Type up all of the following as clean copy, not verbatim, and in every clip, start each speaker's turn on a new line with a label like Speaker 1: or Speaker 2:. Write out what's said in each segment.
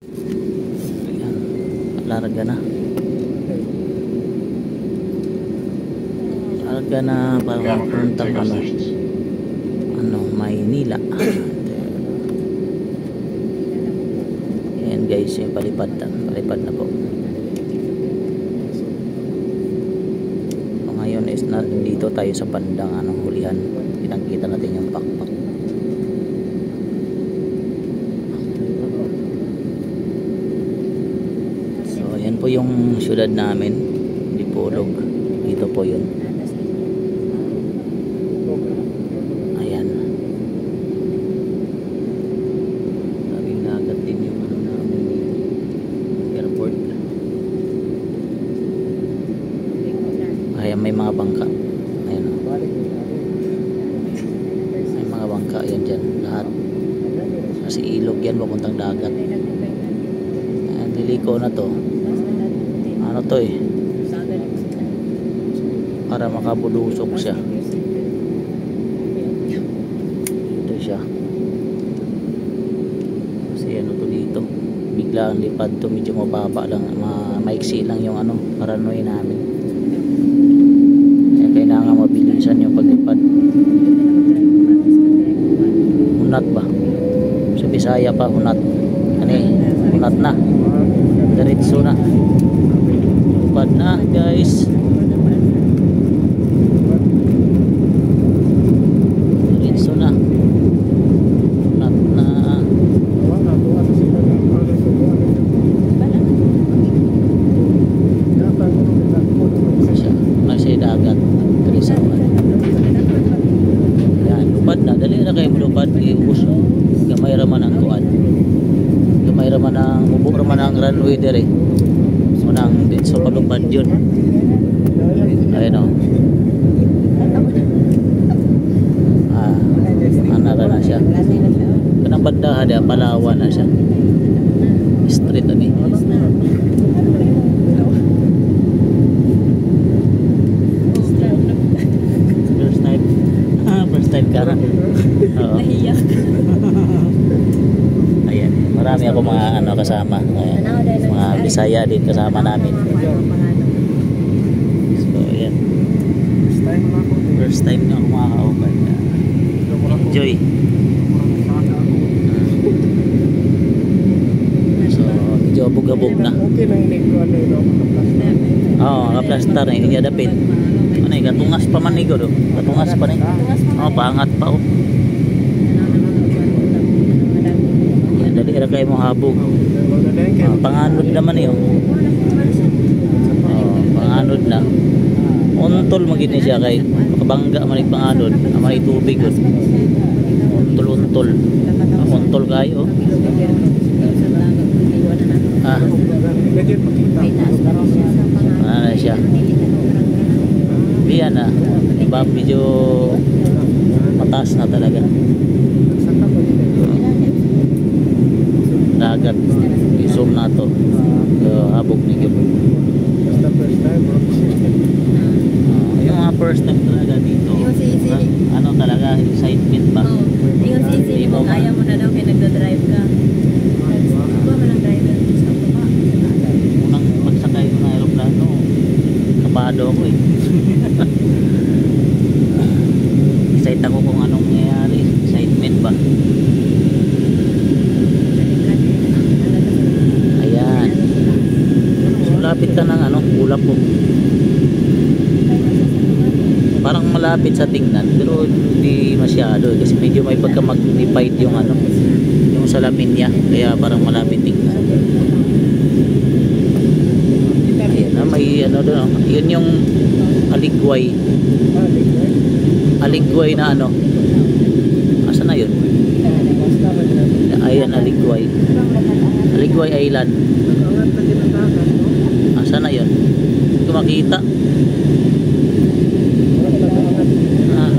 Speaker 1: Ayan, larga na. Larga na para mapuntang Maynila. Ayan guys, yung palipad na po. So, ngayon is nandito tayo sa bandang hulihan. Pinakita natin yung pakpak. So ayan po yung syudad namin, Dipolog. Dito po yun. Ayan. Daming dagat din yung namin airport. Ayan, may mga bangka. Ayan, may mga bangka yan dyan lahat. Kasi ilog yan papuntang dagat. Ayan, liliko na to. Ano to para makabulusok siya. Ito siya. Kasi ano to dito, bigla ang lipad to, medyo mababa lang, maiksi lang yung paranoy namin. Kaya kailangan mabilisan yung paglipad. Unat ba? Sa Bisaya pa, unat. Unat na. Diretso na. Lipad na guys. Gamay raman ang kuan. Gamay raman ang mubo raman ang runway dire. So nang dito sa palupad yun. Ayun o. Anara na siya. Kanang bandahan dia Palawan na siya. Street ani. First time ka na. Oo.
Speaker 2: Nahiyak.
Speaker 1: Ayan, marami ako mga kasama. Ayan, mga Bisaya din kasama namin. So ayan, first time na ako makakauban. Enjoy. So medyo abog-abog na. Oo, kaplastar na, hindi niya dapit. Gatungas pa man nigo do. Gatungas pa ni. Pangat pa oh. Yan, dali ra kay mo habog. Panganod naman eh oh. Panganod na. Untol magid ni siya kay makabangga man ig panganod, may tubig oh. Untol. Untol kayo. Ano siya? Yan diba, medyo mataas na talaga dagat. I-zoom na to. Habog ni Gib. Yung mga first time talaga dito, ano talaga, excitement ba?
Speaker 2: Yung sisi mo, kaya mo na daw kaya nagdadrive ka. Diba mo ng driver?
Speaker 1: Unang pagsakay ko ng aeroplano, kabado ako excited ako kung anong nangyayari. Excitement ba? Ayan. So lapit ka ng ulap po. Parang malapit sa tingnan pero hindi masyado kasi medyo may pagka-magnified yung yung salamin niya, kaya parang malapit tingnan. Ayan, may doon yun yung Aligway. Aligway na asa na yun? Ayan, Aligway. Aligway Island. Asa na yun? Hindi ko makita.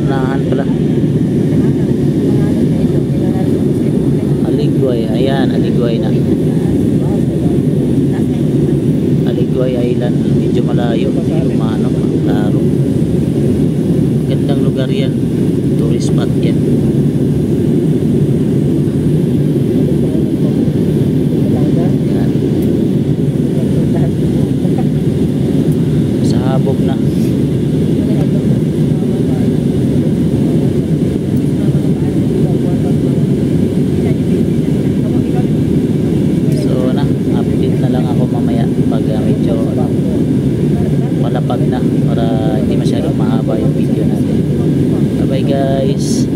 Speaker 1: Nahan pala. Aligway. Ayan, Aligway na. Aligway Island. Medyo malayo. Klaro. Gandang lugar yan. Tourist spot yan. para hindi masyadong mahaba yung video natin. Bye bye guys.